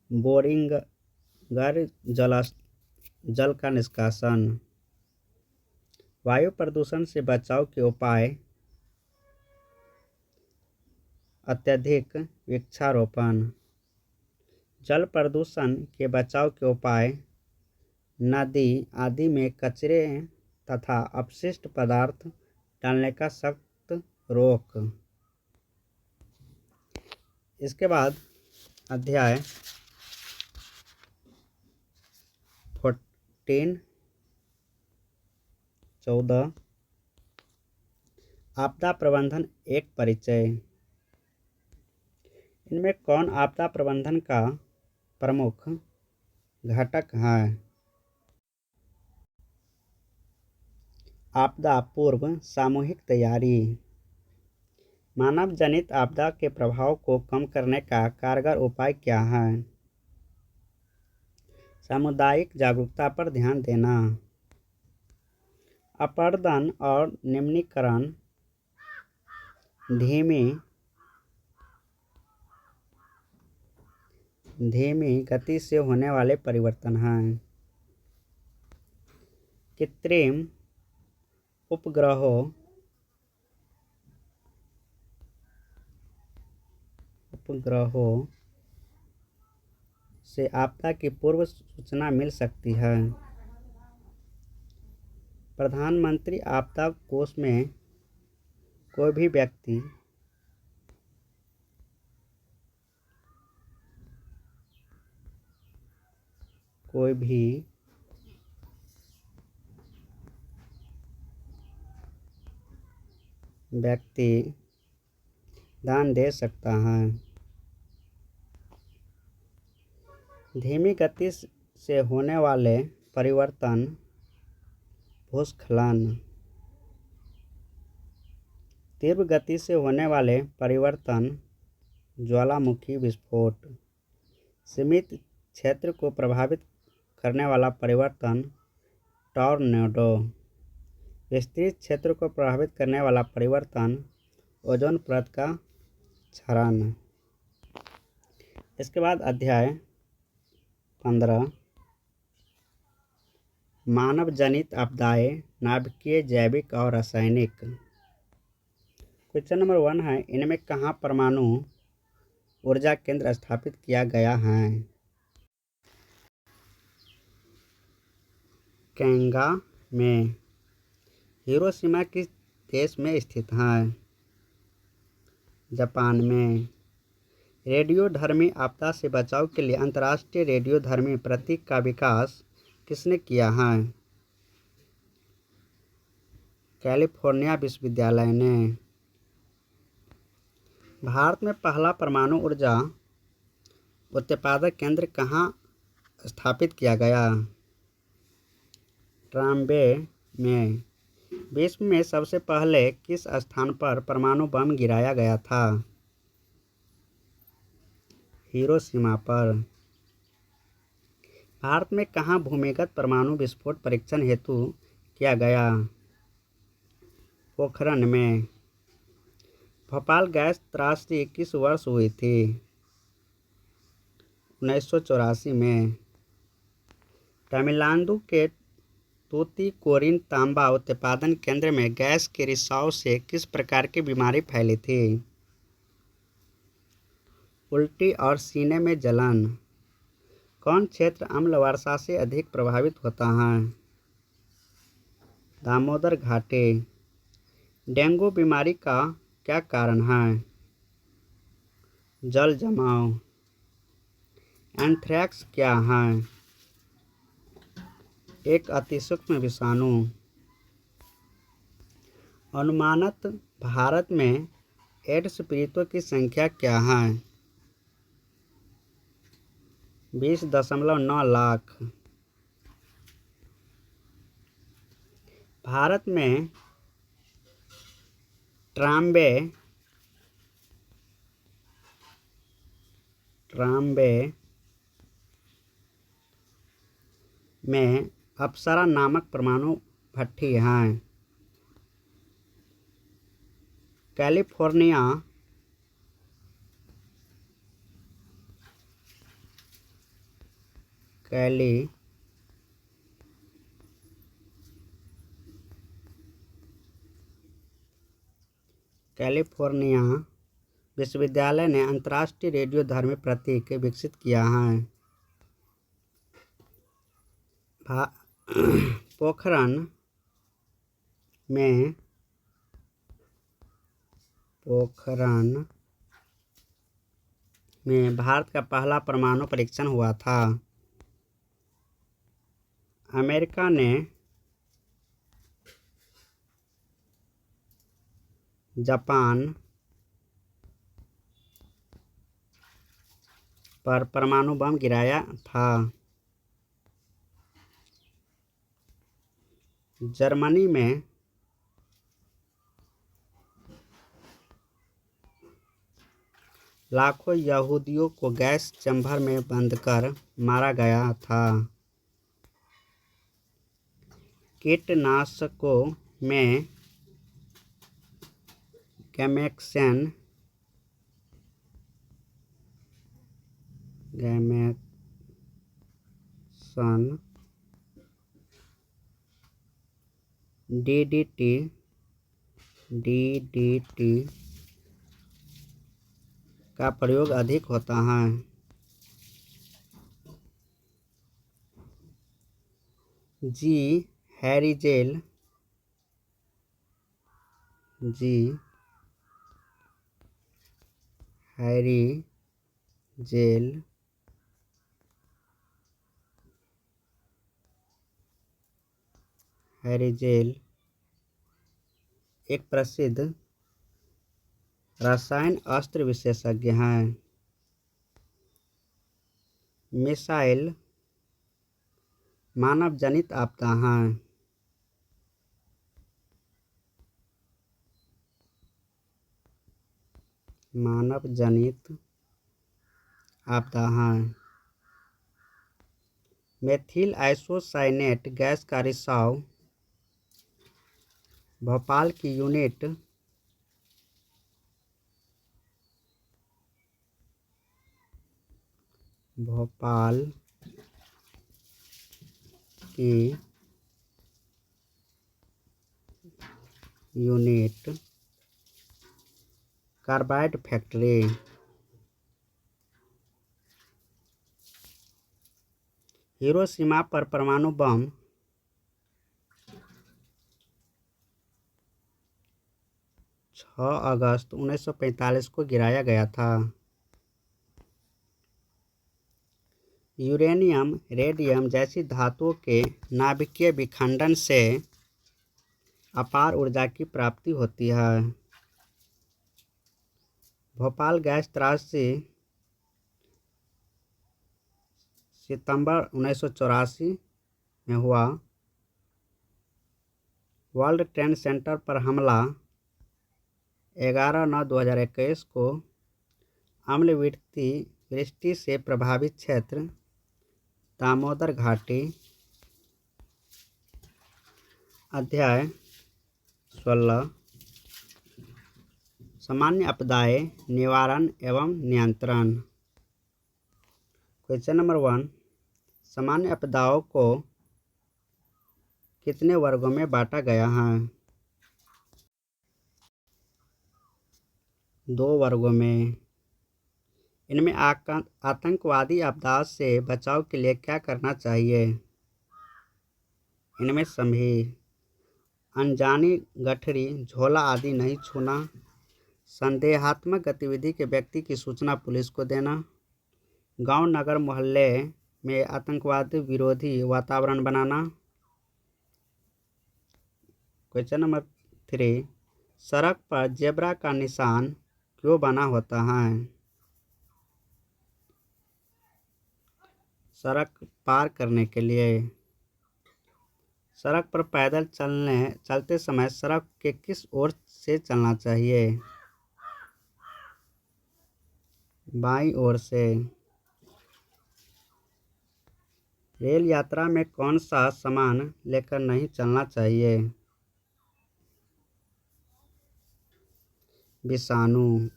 बोरिंगर जल का निष्कासन, वायु प्रदूषण से बचाव के उपाय अत्यधिक वृक्षारोपण, जल प्रदूषण के बचाव के उपाय नदी आदि में कचरे तथा अपशिष्ट पदार्थ डालने का सख्त रोक। इसके बाद अध्याय 14 आपदा प्रबंधन एक परिचय। इनमें कौन आपदा प्रबंधन का प्रमुख घटक है? आपदा पूर्व सामूहिक तैयारी। मानव जनित आपदा के प्रभाव को कम करने का कारगर उपाय क्या है? सामुदायिक जागरूकता पर ध्यान देना, अपरदन और निम्नीकरण धीमी गति से होने वाले परिवर्तन हैं। कृत्रिम उपग्रहों से आपदा की पूर्व सूचना मिल सकती है। प्रधानमंत्री आपदा कोष में कोई भी व्यक्ति दान दे सकता है। धीमी गति से होने वाले परिवर्तन, भूस्खलन। तीव्र गति से होने वाले परिवर्तन, ज्वालामुखी विस्फोट। सीमित क्षेत्र को प्रभावित करने वाला परिवर्तन, टॉर्नेडो। विस्तृत क्षेत्र को प्रभावित करने वाला परिवर्तन, ओजोन परत का क्षरण। इसके बाद अध्याय 15, मानव जनित आपदाएं, नाभिकीय, जैविक और रासायनिक। क्वेश्चन नंबर 1 है, इनमें कहाँ परमाणु ऊर्जा केंद्र स्थापित किया गया है? केंगा में। हिरोशिमा किस देश में स्थित है? जापान में। रेडियोधर्मी आपदा से बचाव के लिए अंतर्राष्ट्रीय रेडियोधर्मी प्रतीक का विकास किसने किया है? कैलिफोर्निया विश्वविद्यालय ने। भारत में पहला परमाणु ऊर्जा उत्पादक केंद्र कहाँ स्थापित किया गया? ट्राम्बे में। विश्व में सबसे पहले किस स्थान पर परमाणु बम गिराया गया था? हिरोशिमा पर। भारत में कहाँ भूमिगत परमाणु विस्फोट परीक्षण हेतु किया गया? पोखरण में। भोपाल गैस त्रासदी किस वर्ष हुई थी? 1984 में। तमिलनाडु के तूतीकोरिन तांबा उत्पादन केंद्र में गैस के रिसाव से किस प्रकार की बीमारी फैली थी? उल्टी और सीने में जलन। कौन क्षेत्र अम्ल वर्षा से अधिक प्रभावित होता है? दामोदर घाटी। डेंगू बीमारी का क्या कारण है? जल जमाव। एंथ्रेक्स क्या है? एक अतिसूक्ष्म विषाणु। अनुमानित भारत में एड्स पीड़ितों की संख्या क्या है? 20.9 लाख। भारत में ट्राम्बे में अप्सरा नामक परमाणु भट्ठी हैं। कैलिफोर्निया विश्वविद्यालय ने अंतर्राष्ट्रीय रेडियोधर्मी प्रतीक विकसित किया है। पोखरण में भारत का पहला परमाणु परीक्षण हुआ था। अमेरिका ने जापान पर परमाणु बम गिराया था। जर्मनी में लाखों यहूदियों को गैस चैम्बर में बंद कर मारा गया था। कीटनाशकों में गैमेक्सिन, डीडीटी का प्रयोग अधिक होता है। जी हैरिजेल एक प्रसिद्ध रसायन अस्त्र विशेषज्ञ हैं। मिसाइल मानव जनित आपदा हैं। मेथिल आइसोसाइनेट गैस का रिसाव भोपाल की यूनिट कार्बाइड फैक्ट्री हिरोशिमा पर परमाणु बम 6 अगस्त 1945 को गिराया गया था। यूरेनियम, रेडियम जैसी धातुओं के नाभिकीय विखंडन से अपार ऊर्जा की प्राप्ति होती है। भोपाल गैस त्रासदी सितंबर 1984 में हुआ। वर्ल्ड ट्रेड सेंटर पर हमला 11/9/2021 को अम्ल वृष्टि से प्रभावित क्षेत्र दामोदर घाटी। अध्याय 16 सामान्य आपदाएं निवारण एवं नियंत्रण। क्वेश्चन नंबर 1, सामान्य आपदाओं को कितने वर्गों में बांटा गया है? 2 वर्गों में। इनमें आतंकवादी आपदाओं से बचाव के लिए क्या करना चाहिए? इनमें सभी। अनजानी गठरी, झोला आदि नहीं छूना। संदेहात्मक गतिविधि के व्यक्ति की सूचना पुलिस को देना। गांव, नगर, मोहल्ले में आतंकवाद विरोधी वातावरण बनाना। क्वेश्चन नंबर 3, सड़क पर जेब्रा का निशान क्यों बना होता है? सड़क पार करने के लिए। सड़क पर पैदल चलते समय सड़क के किस ओर से चलना चाहिए? बाईं ओर से। रेल यात्रा में कौन सा सामान लेकर नहीं चलना चाहिए? विषाणु।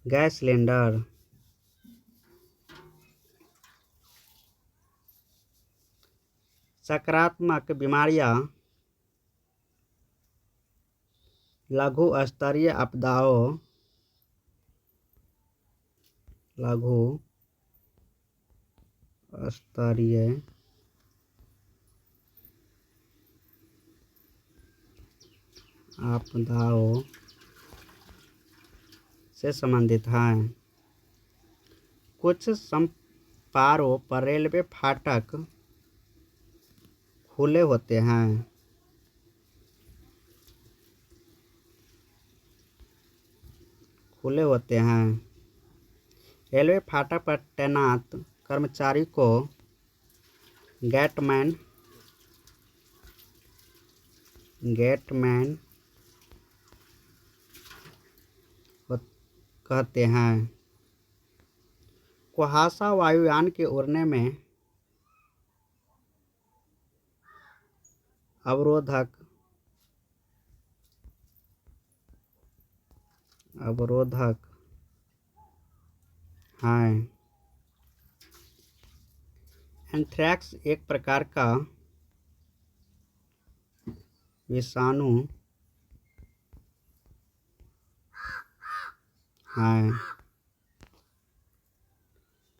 Gas cylinder. सकारात्मक बीमारियां लघु स्तरीय आपदाओं से संबंधित हैं। कुछ समपारों पर रेलवे फाटक खुले होते हैं। रेलवे फाटक पर तैनात कर्मचारी को गेटमैन कहते हैं। कुहासा वायुयान के उड़ने में अवरोधक अवरोधक हैं। एंथ्रैक्स एक प्रकार का विषाणु है।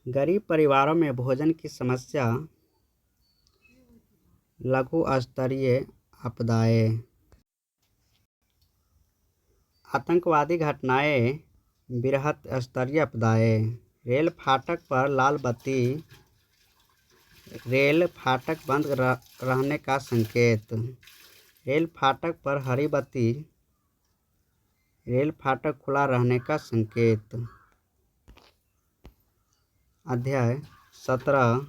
गरीब परिवारों में भोजन की समस्या, लघु स्तरीय आपदाएं, आतंकवादी घटनाएं, बृहत स्तरीय आपदाएं, रेल फाटक पर लाल बत्ती, रेल फाटक बंद रहने का संकेत, रेल फाटक पर हरी बत्ती, रेल फाटक खुला रहने का संकेत। अध्याय 17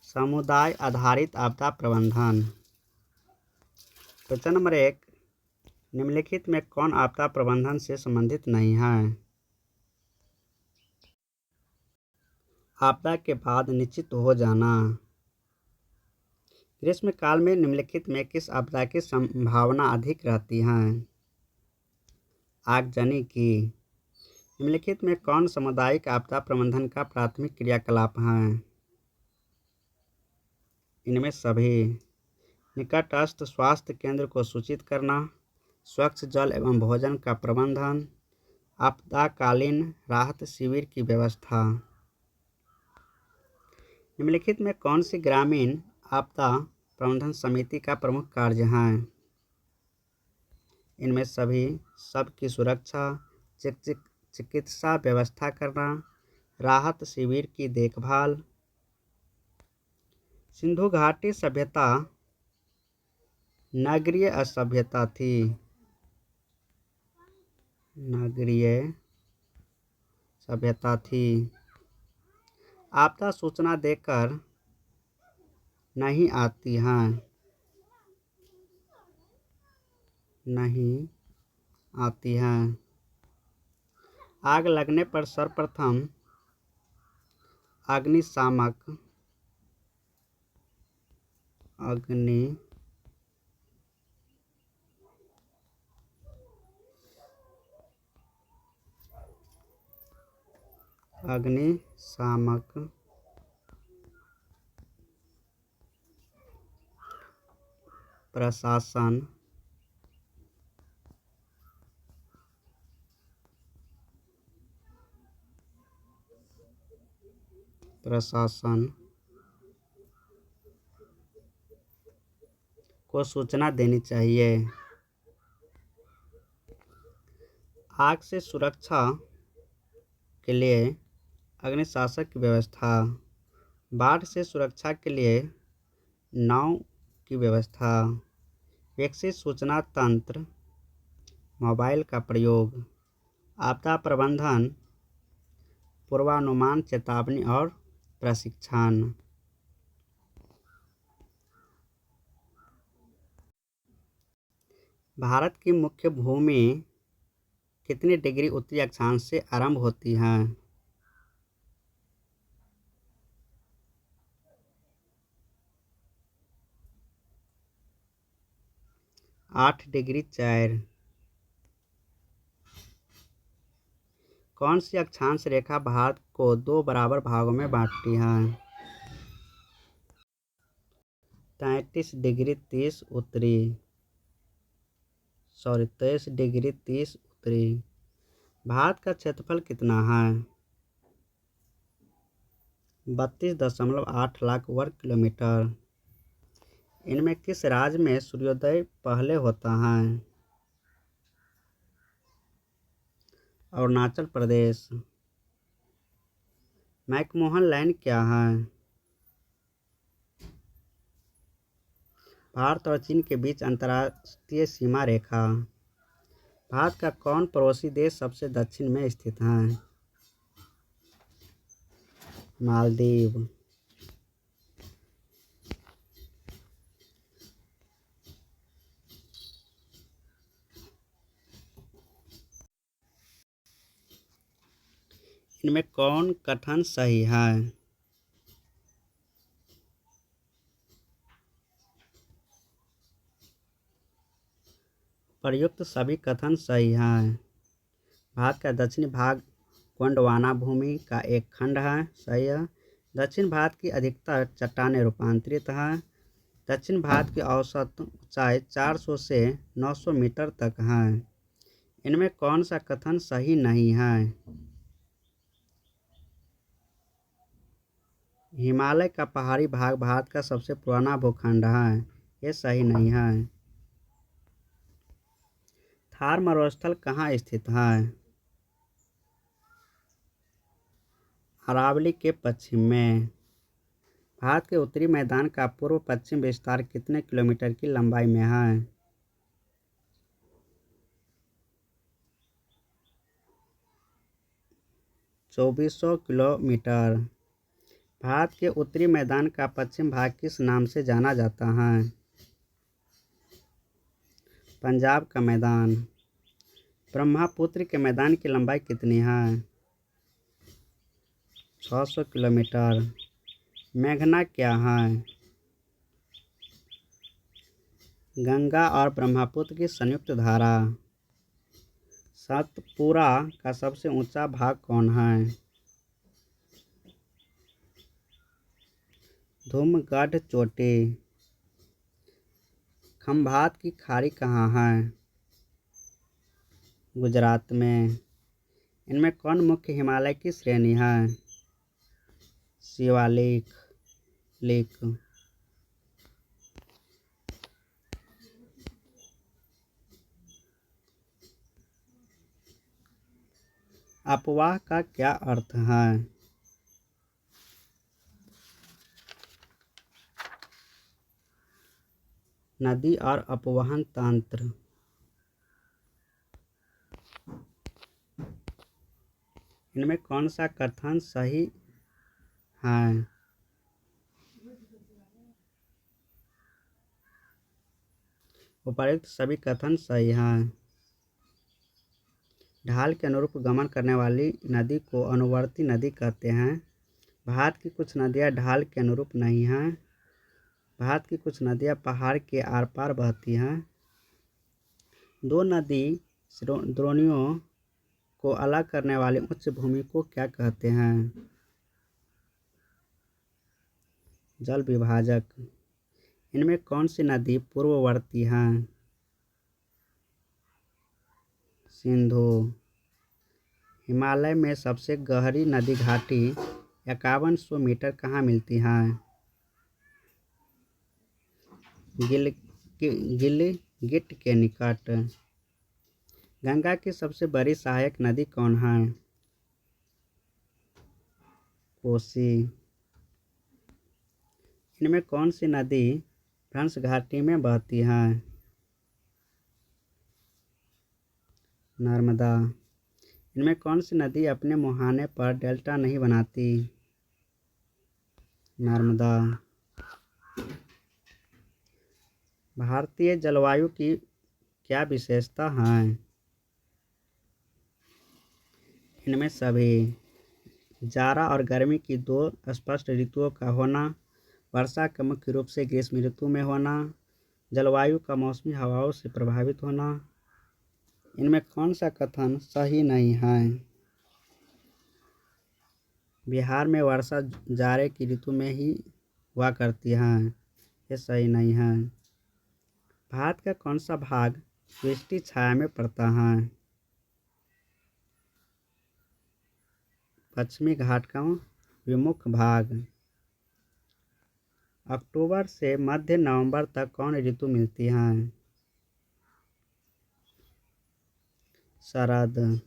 समुदाय आधारित आपदा प्रबंधन। क्वेश्चन नंबर 1, निम्नलिखित में कौन आपदा प्रबंधन से संबंधित नहीं है? आपदा के बाद निश्चित हो जाना। ग्रीष्मकाल में निम्नलिखित में किस आपदा की संभावना अधिक रहती है? आगजनी की। निम्नलिखित में कौन सामुदायिक आपदा प्रबंधन का प्राथमिक क्रियाकलाप है? इनमें सभी। निकटस्थ स्वास्थ्य केंद्र को सूचित करना, स्वच्छ जल एवं भोजन का प्रबंधन, आपदाकालीन राहत शिविर की व्यवस्था। निम्नलिखित में कौन सी ग्रामीण आपदा प्रबंधन समिति का प्रमुख कार्य है? इनमें सभी। सबकी सुरक्षा, चिकित्सा व्यवस्था करना, राहत शिविर की देखभाल। सिंधु घाटी सभ्यता नगरीय सभ्यता थी। नगरीय सभ्यता थी। आपदा सूचना देकर नहीं आती हैं। नहीं आती हैं। आग लगने पर सर्वप्रथम अग्निशामक प्रशासन को सूचना देनी चाहिए। आग से सुरक्षा के लिए अग्निशामक की व्यवस्था, बाढ़ से सुरक्षा के लिए नाव की व्यवस्था, विकसित सूचना तंत्र, मोबाइल का प्रयोग, आपदा प्रबंधन, पूर्वानुमान, चेतावनी और प्रशिक्षण। भारत की मुख्य भूमि कितनी डिग्री उत्तरी अक्षांश से आरंभ होती है? 8 डिग्री 4। कौन सी अक्षांश रेखा भारत को 2 बराबर भागों में बांटती है? 23 डिग्री 30 उत्तरी। 23 डिग्री 30 उत्तरी। भारत का क्षेत्रफल कितना है? 32.8 लाख वर्ग किलोमीटर। इनमें किस राज्य में सूर्योदय पहले होता है? अरुणाचल प्रदेश। मैकमोहन लाइन क्या है? भारत और चीन के बीच अंतर्राष्ट्रीय सीमा रेखा। भारत का कौन पड़ोसी देश सबसे दक्षिण में स्थित है? मालदीव। इनमें कौन कथन सही है? प्रयुक्त सभी कथन सही हैं। भारत का दक्षिणी भाग गोंडवाना भूमि का एक खंड है, सही है। दक्षिण भारत की अधिकतर चट्टानें रूपांतरित हैं। दक्षिण भारत की औसत ऊंचाई 400 से 900 मीटर तक है। इनमें कौन सा कथन सही नहीं है? हिमालय का पहाड़ी भाग भारत का सबसे पुराना भूखंड है, ये सही नहीं है। थार मरुस्थल कहाँ स्थित है? अरावली के पश्चिम में। भारत के उत्तरी मैदान का पूर्व पश्चिम विस्तार कितने किलोमीटर की लंबाई में है? 2400 किलोमीटर। भारत के उत्तरी मैदान का पश्चिम भाग किस नाम से जाना जाता है? पंजाब का मैदान। ब्रह्मपुत्र के मैदान की लंबाई कितनी है? 600 किलोमीटर। मेघना क्या है? गंगा और ब्रह्मपुत्र की संयुक्त धारा। सतपुरा का सबसे ऊंचा भाग कौन है? धूमगढ़ चोटी। खंभात की खाड़ी कहाँ है? गुजरात में। इनमें कौन मुख्य हिमालय की श्रेणी है? शिवालिक लिक। अपवाह का क्या अर्थ है? नदी और अपवहन तंत्र। इनमें कौन सा कथन सही है? उपर्युक्त सभी कथन सही हैं। ढाल के अनुरूप गमन करने वाली नदी को अनुवर्ती नदी कहते हैं। भारत की कुछ नदियाँ ढाल के अनुरूप नहीं हैं। भारत की कुछ नदियाँ पहाड़ के आर पार बहती हैं। दो नदी द्रोणियों को अलग करने वाली उच्च भूमि को क्या कहते हैं? जल विभाजक। इनमें कौन सी नदी पूर्ववर्ती है? सिंधु। हिमालय में सबसे गहरी नदी घाटी 5100 मीटर कहाँ मिलती है? गिलगिट के निकट। गंगा की सबसे बड़ी सहायक नदी कौन है? कोसी। इनमें कौन सी नदी भ्रंश घाटी में बहती है? नर्मदा। इनमें कौन सी नदी अपने मुहाने पर डेल्टा नहीं बनाती? नर्मदा। भारतीय जलवायु की क्या विशेषता है? इनमें सभी। जाड़ा और गर्मी की दो स्पष्ट ऋतुओं का होना, वर्षा का मुख्य रूप से ग्रीष्म ऋतु में होना, जलवायु का मौसमी हवाओं से प्रभावित होना। इनमें कौन सा कथन सही नहीं है? बिहार में वर्षा जाड़े की ऋतु में ही हुआ करती है, ये सही नहीं है। भारत का कौन सा भाग वृष्टि छाया में पड़ता है? पश्चिमी घाट का विमुख भाग। अक्टूबर से मध्य नवंबर तक कौन ऋतु मिलती है? शरद।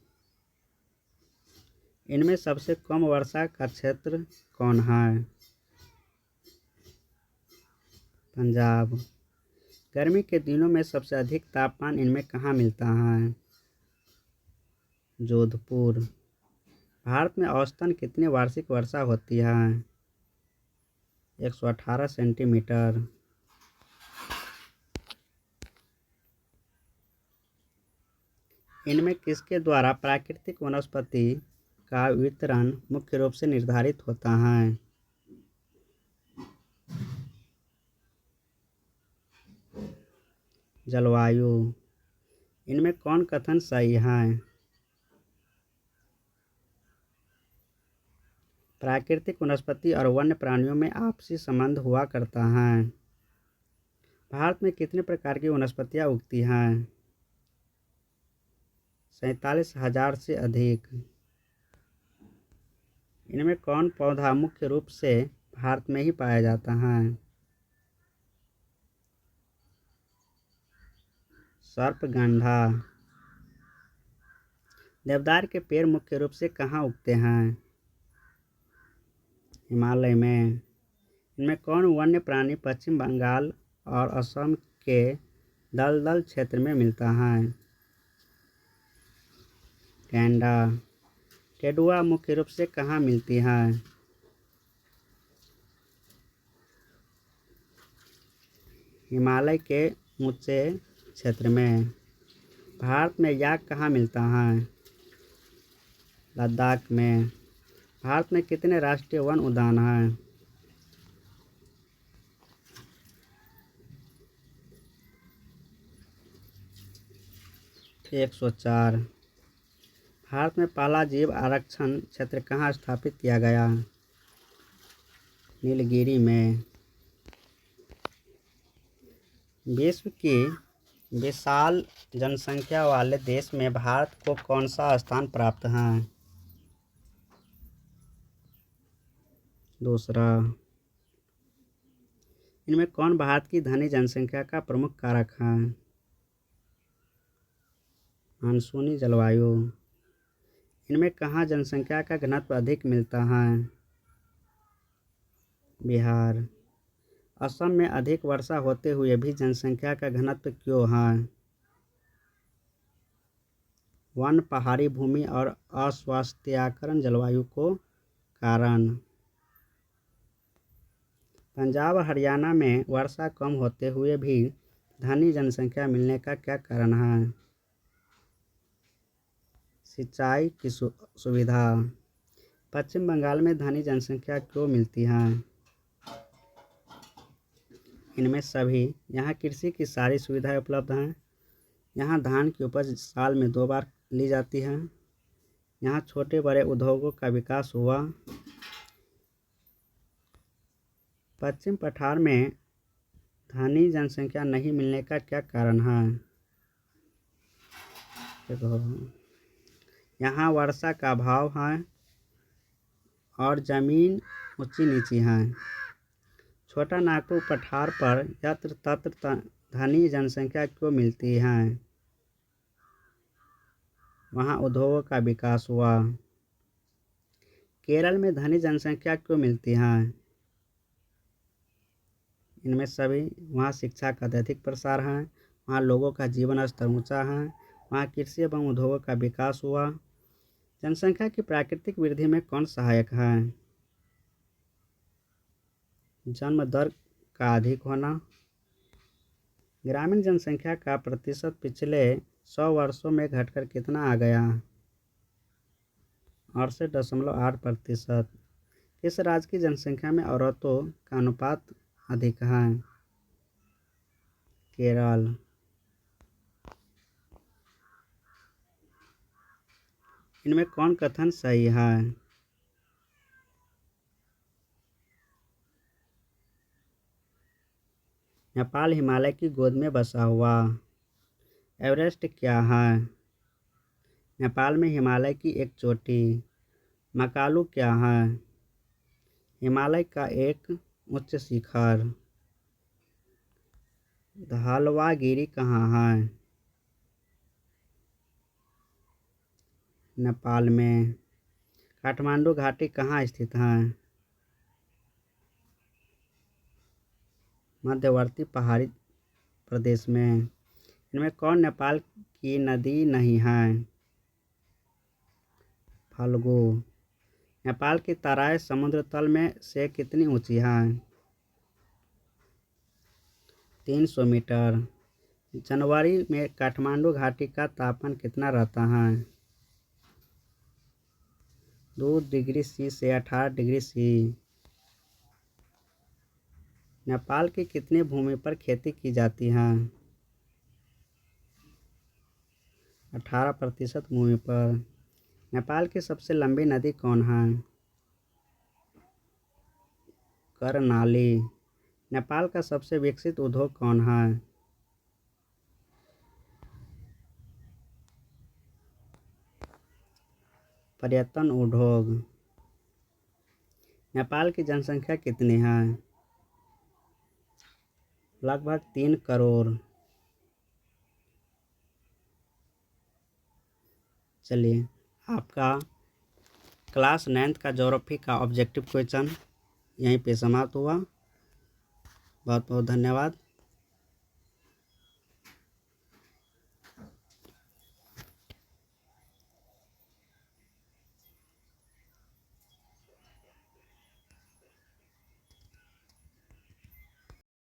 इनमें सबसे कम वर्षा का क्षेत्र कौन है? पंजाब। गर्मी के दिनों में सबसे अधिक तापमान इनमें कहाँ मिलता है? जोधपुर। भारत में औसतन कितनी वार्षिक वर्षा होती है? 118 सेंटीमीटर। इनमें किसके द्वारा प्राकृतिक वनस्पति का वितरण मुख्य रूप से निर्धारित होता है? जलवायु। इनमें कौन कथन सही है? प्राकृतिक वनस्पति और वन्य प्राणियों में आपसी संबंध हुआ करता है। भारत में कितने प्रकार की वनस्पतियां उगती हैं? 47,000 से अधिक। इनमें कौन पौधा मुख्य रूप से भारत में ही पाया जाता है? सर्पगंधा। देवदार के पेड़ मुख्य रूप से कहाँ उगते हैं? हिमालय में। इनमें कौन वन्य प्राणी पश्चिम बंगाल और असम के दलदल क्षेत्र में मिलता है? गैंडा। टेडुआ मुख्य रूप से कहाँ मिलती है? हिमालय के ऊंचे क्षेत्र में। भारत में याक कहाँ मिलता है? लद्दाख में। भारत में कितने राष्ट्रीय वन उद्यान हैं? 104। भारत में पहला जीव आरक्षण क्षेत्र कहाँ स्थापित किया गया? नीलगिरी में। विश्व की विशाल जनसंख्या वाले देश में भारत को कौन सा स्थान प्राप्त है? दूसरा। इनमें कौन भारत की धनी जनसंख्या का प्रमुख कारक है? मानसूनी जलवायु। इनमें कहाँ जनसंख्या का घनत्व अधिक मिलता है? बिहार। असम में अधिक वर्षा होते हुए भी जनसंख्या का घनत्व क्यों है? वन, पहाड़ी भूमि और अस्वास्थ्यकर जलवायु को कारण। पंजाब और हरियाणा में वर्षा कम होते हुए भी धनी जनसंख्या मिलने का क्या कारण है? सिंचाई की सुविधा। पश्चिम बंगाल में धनी जनसंख्या क्यों मिलती है? इनमें सभी। यहाँ कृषि की सारी सुविधाएं उपलब्ध हैं। यहाँ धान की उपज साल में 2 बार ली जाती है। यहाँ छोटे बड़े उद्योगों का विकास हुआ। पश्चिम पठार में धनी जनसंख्या नहीं मिलने का क्या कारण है? देखो, यहाँ वर्षा का अभाव है और ज़मीन ऊंची नीची है। छोटा नागपुर पठार पर यत्र तत्र धनी जनसंख्या क्यों मिलती है? वहाँ उद्योगों का विकास हुआ। केरल में धनी जनसंख्या क्यों मिलती है? इनमें सभी। वहाँ शिक्षा का अत्यधिक प्रसार है। वहाँ लोगों का जीवन स्तर ऊंचा है। वहाँ कृषि एवं उद्योगों का विकास हुआ। जनसंख्या की प्राकृतिक वृद्धि में कौन सहायक है? जन्म दर का अधिक होना। ग्रामीण जनसंख्या का प्रतिशत पिछले 100 वर्षों में घटकर कितना आ गया? 68.8%। किस राज्य की जनसंख्या में औरतों का अनुपात अधिक है? केरल। इनमें कौन कथन सही है? नेपाल हिमालय की गोद में बसा हुआ। एवरेस्ट क्या है? नेपाल में हिमालय की एक चोटी। मकालू क्या है? हिमालय का एक उच्च शिखर। धलवागिरी कहाँ है? नेपाल में। काठमांडू घाटी कहाँ स्थित है? मध्यवर्ती पहाड़ी प्रदेश में। इनमें कौन नेपाल की नदी नहीं है? फल्गु। नेपाल की तराई समुद्र तल में से कितनी ऊंची है? 300 मीटर। जनवरी में काठमांडू घाटी का तापमान कितना रहता है? 2 डिग्री सी से 18 डिग्री सी। नेपाल की कितनी भूमि पर खेती की जाती है? 18% भूमि पर। नेपाल की सबसे लंबी नदी कौन है? कर्णाली। नेपाल का सबसे विकसित उद्योग कौन है? पर्यटन उद्योग। नेपाल की जनसंख्या कितनी है? लगभग 3 करोड़। चलिए, आपका क्लास 9th का ज्योग्राफी का ऑब्जेक्टिव क्वेश्चन यहीं पे समाप्त हुआ। बहुत बहुत धन्यवाद।